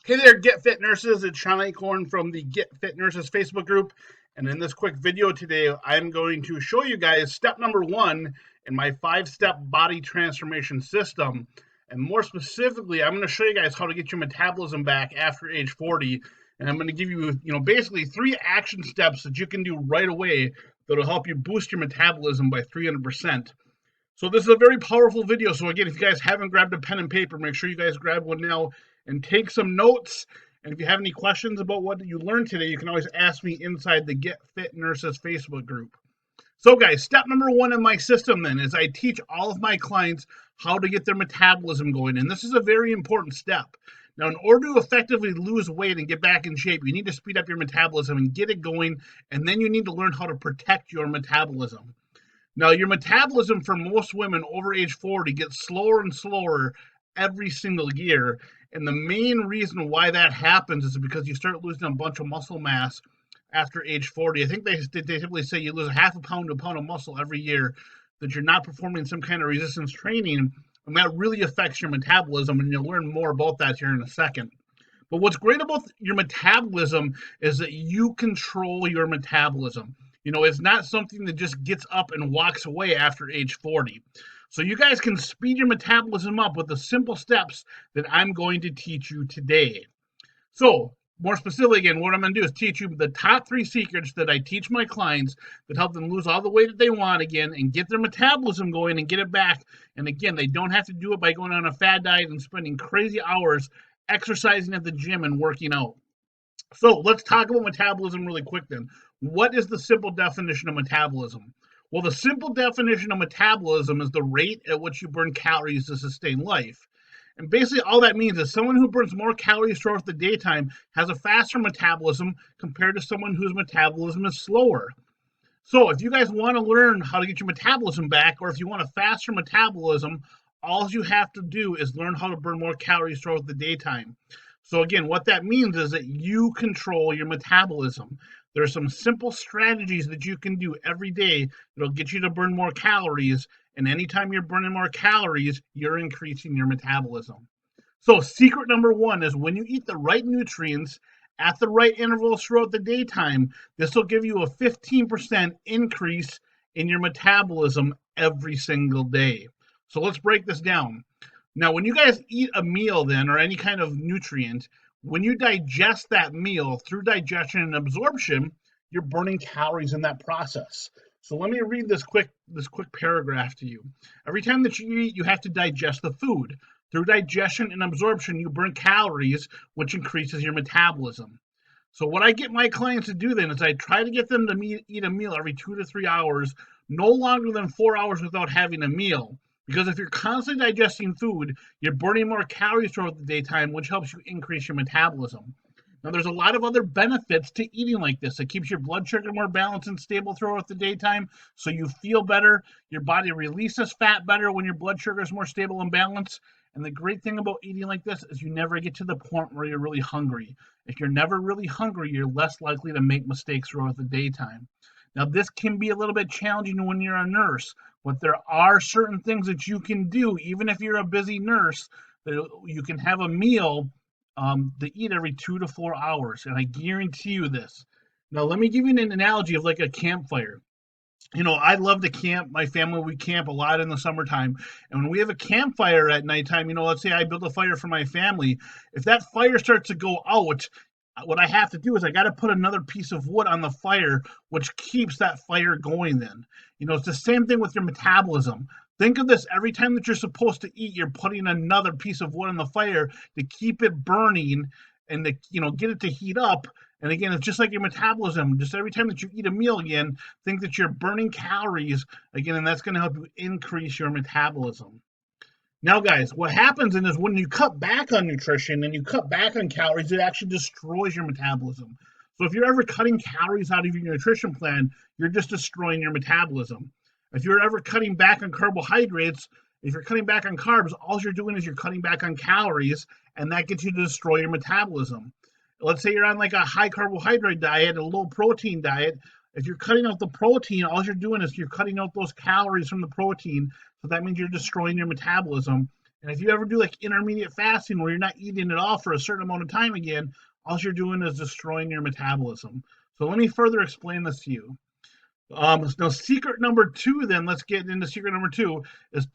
Hey there, Get Fit Nurses. It's Sean Acorn from the Get Fit Nurses Facebook group. And in this quick video today, I'm going to show you guys step number one in my 5-step body transformation system. And more specifically, I'm going to show you guys how to get your metabolism back after age 40. And I'm going to give you, basically 3 action steps that you can do right away that'll help you boost your metabolism by 300%. So this is a very powerful video. So again, if you guys haven't grabbed a pen and paper, make sure you guys grab one now and take some notes. And if you have any questions about what you learned today, you can always ask me inside the Get Fit Nurses Facebook group. So guys, step number one in my system then is I teach all of my clients how to get their metabolism going. And this is a very important step. Now, in order to effectively lose weight and get back in shape, you need to speed up your metabolism and get it going. And then you need to learn how to protect your metabolism. Now, your metabolism for most women over age 40 gets slower and slower every single year. And the main reason why that happens is because you start losing a bunch of muscle mass after age 40. I think they typically say you lose a half a pound to a pound of muscle every year, that you're not performing some kind of resistance training. And that really affects your metabolism. And you'll learn more about that here in a second. But what's great about your metabolism is that you control your metabolism. It's not something that just gets up and walks away after age 40. So you guys can speed your metabolism up with the simple steps that I'm going to teach you today. So more specifically, again, what I'm going to do is teach you the top 3 secrets that I teach my clients that help them lose all the weight that they want again and get their metabolism going and get it back. And again, they don't have to do it by going on a fad diet and spending crazy hours exercising at the gym and working out. So let's talk about metabolism really quick then. What is the simple definition of metabolism? Well, the simple definition of metabolism is the rate at which you burn calories to sustain life. And basically all that means is someone who burns more calories throughout the daytime has a faster metabolism compared to someone whose metabolism is slower. So if you guys want to learn how to get your metabolism back, or if you want a faster metabolism, all you have to do is learn how to burn more calories throughout the daytime. So again, what that means is that you control your metabolism. There are some simple strategies that you can do every day that'll get you to burn more calories. And anytime you're burning more calories, you're increasing your metabolism. So secret number one is when you eat the right nutrients at the right intervals throughout the daytime, this will give you a 15% increase in your metabolism every single day. So let's break this down. Now, when you guys eat a meal then, or any kind of nutrient, when you digest that meal through digestion and absorption, you're burning calories in that process. So let me read this quick paragraph to you. Every time that you eat, you have to digest the food. Through digestion and absorption, you burn calories, which increases your metabolism. So what I get my clients to do then is I try to get them to eat a meal every 2 to 3 hours, no longer than 4 hours without having a meal. Because if you're constantly digesting food, you're burning more calories throughout the daytime, which helps you increase your metabolism. Now, there's a lot of other benefits to eating like this. It keeps your blood sugar more balanced and stable throughout the daytime, so you feel better. Your body releases fat better when your blood sugar is more stable and balanced. And the great thing about eating like this is you never get to the point where you're really hungry. If you're never really hungry, you're less likely to make mistakes throughout the daytime. Now, this can be a little bit challenging when you're a nurse, but there are certain things that you can do, even if you're a busy nurse, that you can have a meal to eat every 2 to 4 hours, and I guarantee you this. Now, let me give you an analogy of like a campfire. I love to camp. My family, we camp a lot in the summertime. And when we have a campfire at nighttime, let's say I build a fire for my family. If that fire starts to go out, what I have to do is I got to put another piece of wood on the fire, which keeps that fire going then. It's the same thing with your metabolism. Think of this, every time that you're supposed to eat, you're putting another piece of wood on the fire to keep it burning and to, get it to heat up. And again, it's just like your metabolism. Just every time that you eat a meal again, think that you're burning calories again, and that's going to help you increase your metabolism. Now, guys, what happens is when you cut back on nutrition and you cut back on calories, it actually destroys your metabolism. So if you're ever cutting calories out of your nutrition plan, you're just destroying your metabolism. If you're ever cutting back on carbohydrates, if you're cutting back on carbs, all you're doing is you're cutting back on calories, and that gets you to destroy your metabolism. Let's say you're on like a high carbohydrate diet, a low protein diet. If you're cutting out the protein, all you're doing is you're cutting out those calories from the protein. So that means you're destroying your metabolism. And if you ever do like intermediate fasting where you're not eating at all for a certain amount of time again, all you're doing is destroying your metabolism. So let me further explain this to you. Now, secret number two, then let's get into secret number two is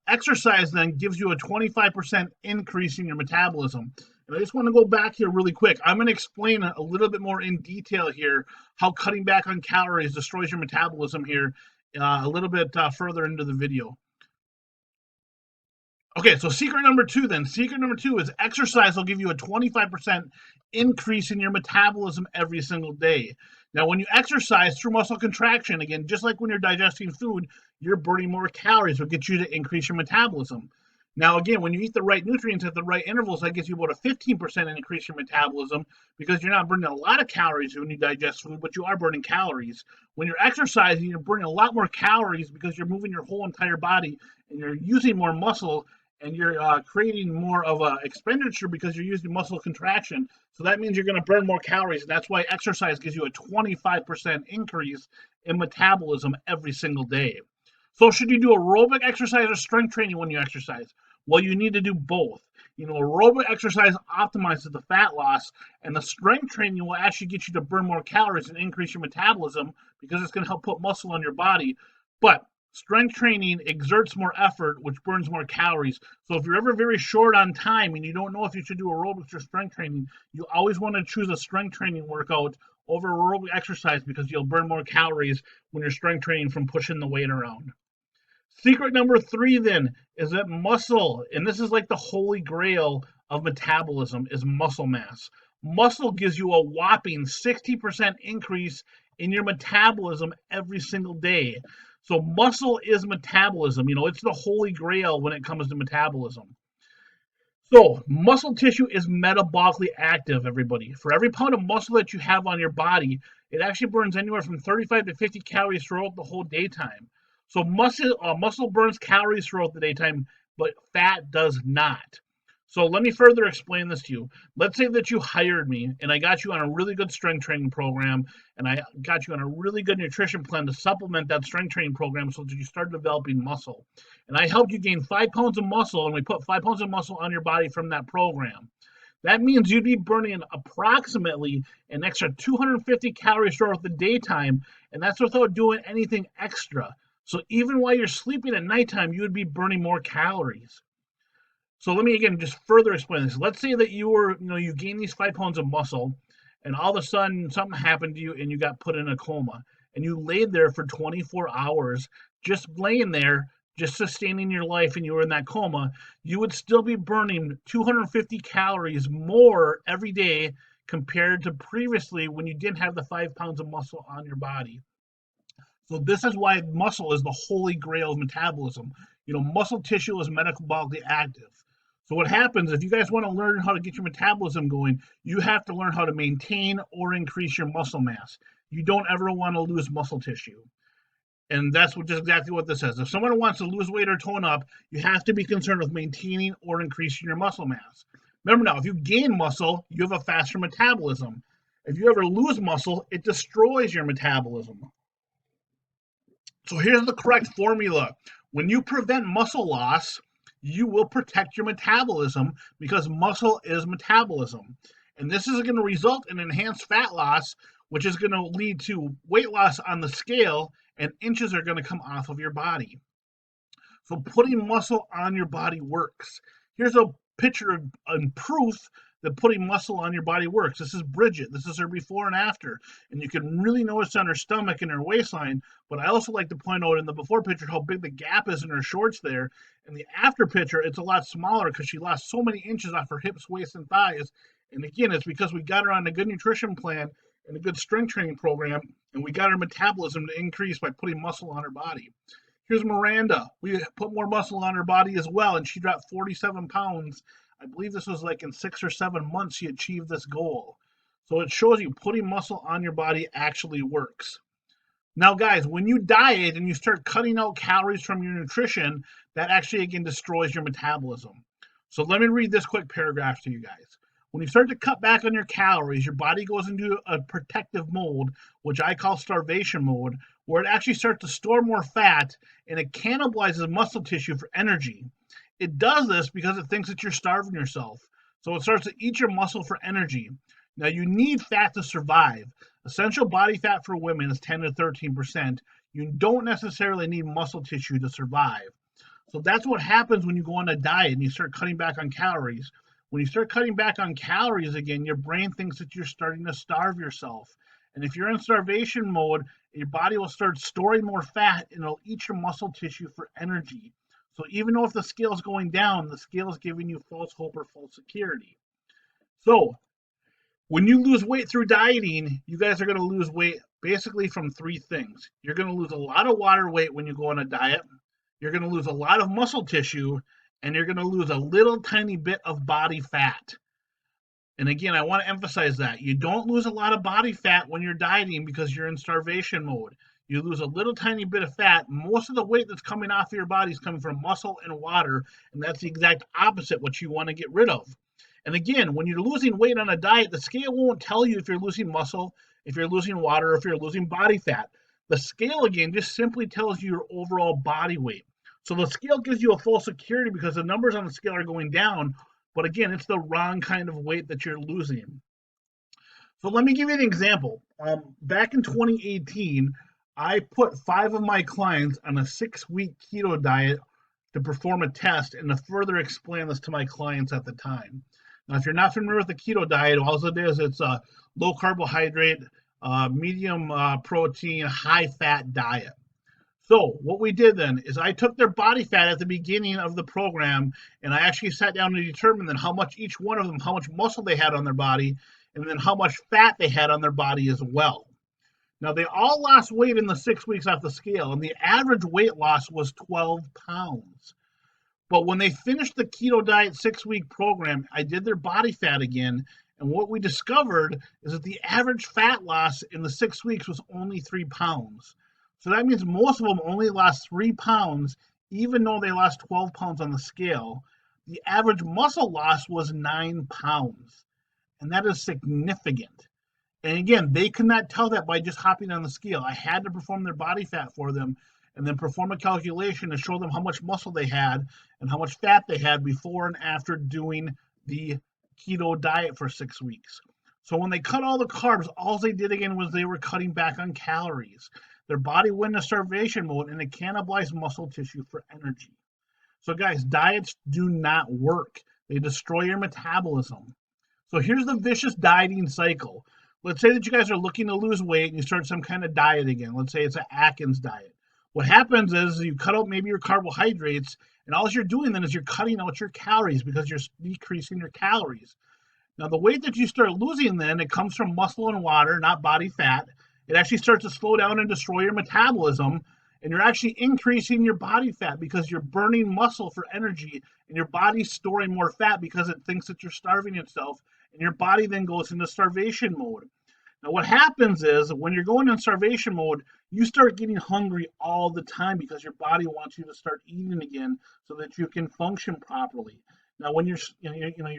exercise. Then gives you a 25% increase in your metabolism. And I just want to go back here really quick. I'm going to explain a little bit more in detail here how cutting back on calories destroys your metabolism here a little bit further into the video. Okay, so secret number two then. Secret number two is exercise will give you a 25% increase in your metabolism every single day. Now, when you exercise through muscle contraction, again, just like when you're digesting food, you're burning more calories, which gets you to increase your metabolism. Now, again, when you eat the right nutrients at the right intervals, that gets you about a 15% increase in your metabolism because you're not burning a lot of calories when you digest food, but you are burning calories. When you're exercising, you're burning a lot more calories because you're moving your whole entire body and you're using more muscle and you're creating more of an expenditure because you're using muscle contraction. So that means you're going to burn more calories. And that's why exercise gives you a 25% increase in metabolism every single day. So should you do aerobic exercise or strength training when you exercise? Well, you need to do both. Aerobic exercise optimizes the fat loss, and the strength training will actually get you to burn more calories and increase your metabolism because it's going to help put muscle on your body. But strength training exerts more effort, which burns more calories. So if you're ever very short on time and you don't know if you should do aerobics or strength training, you always want to choose a strength training workout over aerobic exercise because you'll burn more calories when you're strength training from pushing the weight around. Secret number three, then, is that muscle, and this is like the holy grail of metabolism, is muscle mass. Muscle gives you a whopping 60% increase in your metabolism every single day. So muscle is metabolism. It's the holy grail when it comes to metabolism. So muscle tissue is metabolically active, everybody. For every pound of muscle that you have on your body, it actually burns anywhere from 35 to 50 calories throughout the whole daytime. So muscle burns calories throughout the daytime, but fat does not. So let me further explain this to you. Let's say that you hired me and I got you on a really good strength training program and I got you on a really good nutrition plan to supplement that strength training program so that you start developing muscle. And I helped you gain 5 pounds of muscle and we put 5 pounds of muscle on your body from that program. That means you'd be burning approximately an extra 250 calories throughout the daytime, and that's without doing anything extra. So even while you're sleeping at nighttime, you would be burning more calories. So let me again just further explain this. Let's say that you gain these 5 pounds of muscle, and all of a sudden something happened to you and you got put in a coma, and you laid there for 24 hours, just laying there, just sustaining your life, and you were in that coma. You would still be burning 250 calories more every day compared to previously when you didn't have the 5 pounds of muscle on your body. So this is why muscle is the holy grail of metabolism. Muscle tissue is metabolically active. So what happens if you guys want to learn how to get your metabolism going, you have to learn how to maintain or increase your muscle mass. You don't ever want to lose muscle tissue. And that's just exactly what this says. If someone wants to lose weight or tone up, you have to be concerned with maintaining or increasing your muscle mass. Remember now, if you gain muscle, you have a faster metabolism. If you ever lose muscle, it destroys your metabolism. So here's the correct formula. When you prevent muscle loss, you will protect your metabolism because muscle is metabolism. And this is going to result in enhanced fat loss, which is going to lead to weight loss on the scale, and inches are going to come off of your body. So putting muscle on your body works. Here's a picture and proof that putting muscle on your body works. This is Bridget. This is her before and after. And you can really notice on her stomach and her waistline. But I also like to point out in the before picture how big the gap is in her shorts there. In the after picture, it's a lot smaller because she lost so many inches off her hips, waist, and thighs. And again, it's because we got her on a good nutrition plan and a good strength training program, and we got her metabolism to increase by putting muscle on her body. Here's Miranda. We put more muscle on her body as well, and she dropped 47 pounds. I believe this was like in 6 or 7 months she achieved this goal. So it shows you putting muscle on your body actually works. Now, guys, when you diet and you start cutting out calories from your nutrition, that actually, again, destroys your metabolism. So let me read this quick paragraph to you guys. When you start to cut back on your calories, your body goes into a protective mode, which I call starvation mode, where it actually starts to store more fat and it cannibalizes muscle tissue for energy. It does this because it thinks that you're starving yourself. So it starts to eat your muscle for energy. Now, you need fat to survive. Essential body fat for women is 10 to 13%. You don't necessarily need muscle tissue to survive. So that's what happens when you go on a diet and you start cutting back on calories. When you start cutting back on calories again, your brain thinks that you're starting to starve yourself. And if you're in starvation mode, your body will start storing more fat and it'll eat your muscle tissue for energy. So even though if the scale is going down, the scale is giving you false hope or false security. So when you lose weight through dieting, you guys are going to lose weight basically from three things. You're going to lose a lot of water weight when you go on a diet. You're going to lose a lot of muscle tissue, and you're going to lose a little tiny bit of body fat. And again, I want to emphasize that you don't lose a lot of body fat when you're dieting because you're in starvation mode. You lose a little tiny bit of fat. Most of the weight that's coming off of your body is coming from muscle and water, and that's the exact opposite what you want to get rid of. And again, when you're losing weight on a diet, the scale won't tell you if you're losing muscle, if you're losing water, or if you're losing body fat. The scale, again, just simply tells you your overall body weight. So the scale gives you a false security because the numbers on the scale are going down, but again, it's the wrong kind of weight that you're losing. So let me give you an example. Back in 2018, I put 5 of my clients on a 6-week keto diet to perform a test and to further explain this to my clients at the time. Now, if you're not familiar with the keto diet, all it is, it's a low carbohydrate, medium protein, high fat diet. So what we did then is I took their body fat at the beginning of the program, and I actually sat down and determined then how much each one of them, how much muscle they had on their body, and then how much fat they had on their body as well. Now, they all lost weight in the 6 weeks off the scale, and the average weight loss was 12 pounds. But when they finished the keto diet 6-week program, I did their body fat again. And what we discovered is that the average fat loss in the 6 weeks was only 3 pounds. So that means most of them only lost 3 pounds, even though they lost 12 pounds on the scale. The average muscle loss was 9 pounds. And that is significant. And again, they could not tell that by just hopping on the scale. I had to perform their body fat for them and then perform a calculation to show them how much muscle they had and how much fat they had before and after doing the keto diet for 6 weeks. So when they cut all the carbs, all they did again was they were cutting back on calories. Their body went into starvation mode and it cannibalized muscle tissue for energy. So guys, diets do not work. They destroy your metabolism. So here's the vicious dieting cycle. Let's say that you guys are looking to lose weight and you start some kind of diet again. Let's say it's an Atkins diet. What happens is you cut out maybe your carbohydrates, and all you're doing then is you're cutting out your calories because you're decreasing your calories. Now, the weight that you start losing then, it comes from muscle and water, not body fat. It actually starts to slow down and destroy your metabolism, and you're actually increasing your body fat because you're burning muscle for energy, and your body's storing more fat because it thinks that you're starving itself, and your body then goes into starvation mode. Now, what happens is when you're going in starvation mode, you start getting hungry all the time because your body wants you to start eating again so that you can function properly. Now, when you're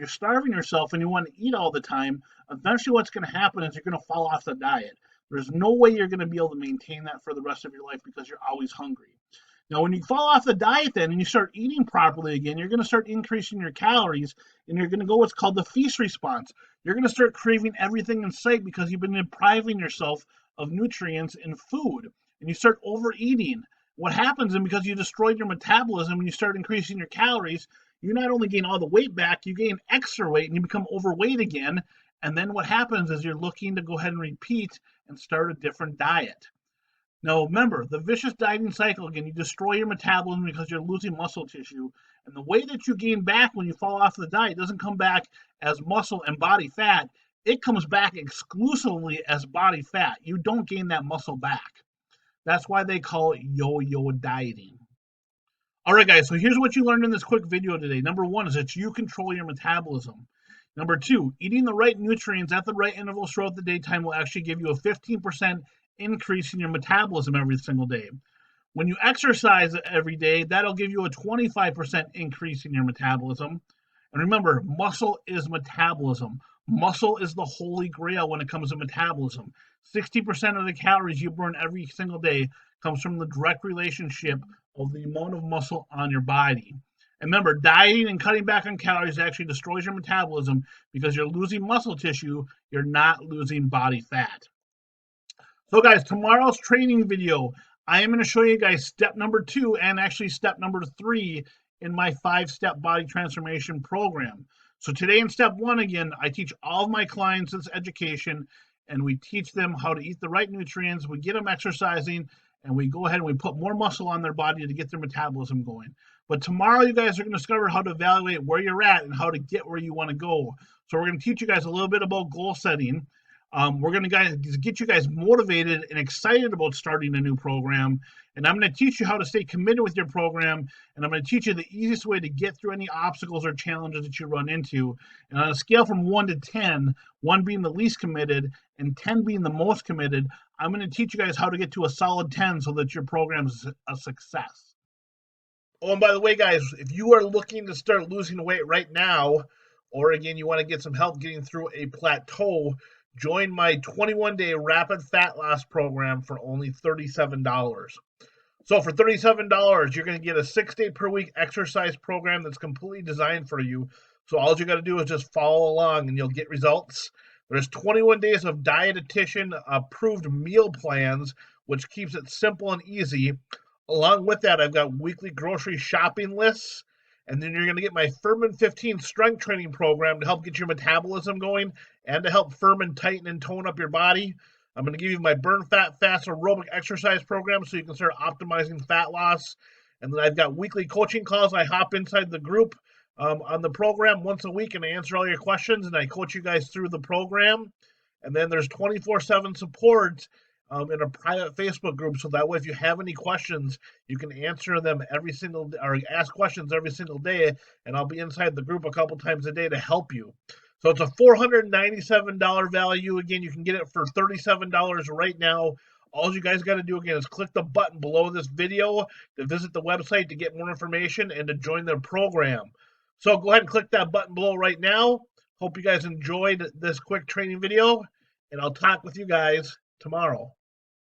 starving yourself and you want to eat all the time, eventually what's going to happen is you're going to fall off the diet. There's no way you're going to be able to maintain that for the rest of your life because you're always hungry. Now, when you fall off the diet then and you start eating properly again, you're going to start increasing your calories and you're going to go what's called the feast response. You're going to start craving everything in sight because you've been depriving yourself of nutrients and food, and you start overeating. What happens is because you destroyed your metabolism and you start increasing your calories, you not only gain all the weight back, you gain extra weight and you become overweight again. And then what happens is you're looking to go ahead and repeat and start a different diet. Now, remember, the vicious dieting cycle, again, you destroy your metabolism because you're losing muscle tissue. And the way that you gain back when you fall off the diet doesn't come back as muscle and body fat. It comes back exclusively as body fat. You don't gain that muscle back. That's why they call it yo-yo dieting. All right, guys, so here's what you learned in this quick video today. Number one is that you control your metabolism. Number two, eating the right nutrients at the right intervals throughout the daytime will actually give you a 15% increase in your metabolism every single day. When you exercise every day, that'll give you a 25% increase in your metabolism. And remember, muscle is metabolism. Muscle is the holy grail when it comes to metabolism. 60% of the calories you burn every single day comes from the direct relationship of the amount of muscle on your body. And remember, dieting and cutting back on calories actually destroys your metabolism because you're losing muscle tissue, you're not losing body fat. So guys, tomorrow's training video, I am going to show you guys step number 2 and actually step number 3 in my 5-step body transformation program. So today in step 1, again, I teach all of my clients this education, and we teach them how to eat the right nutrients, we get them exercising, and we go ahead and we put more muscle on their body to get their metabolism going. But tomorrow you guys are going to discover how to evaluate where you're at and how to get where you want to go. So we're going to teach you guys a little bit about goal setting. We're going to get you guys motivated and excited about starting a new program. And I'm going to teach you how to stay committed with your program. And I'm going to teach you the easiest way to get through any obstacles or challenges that you run into. And on a scale from 1 to 10, 1 being the least committed and 10 being the most committed, I'm going to teach you guys how to get to a solid 10 so that your program is a success. Oh, and by the way, guys, if you are looking to start losing weight right now, or again, you want to get some help getting through a plateau, join my 21-day rapid fat loss program for only $37. So for $37, you're going to get a 6-day per week exercise program that's completely designed for you. So all you got to do is just follow along and you'll get results. There's 21 days of dietitian approved meal plans, which keeps it simple and easy. Along with that, I've got weekly grocery shopping lists. And then you're going to get my Furman 15 strength training program to help get your metabolism going and to help firm and tighten and tone up your body. I'm going to give you my burn fat fast aerobic exercise program so you can start optimizing fat loss. And then I've got weekly coaching calls. I hop inside the group on the program once a week and I answer all your questions and I coach you guys through the program. And then there's 24/7 support in a private Facebook group, so that way if you have any questions, you can answer them every single day, or ask questions every single day, and I'll be inside the group a couple times a day to help you. So it's a $497 value. Again, you can get it for $37 right now. All you guys got to do again is click the button below this video to visit the website to get more information and to join their program. So go ahead and click that button below right now. Hope you guys enjoyed this quick training video, and I'll talk with you guys tomorrow.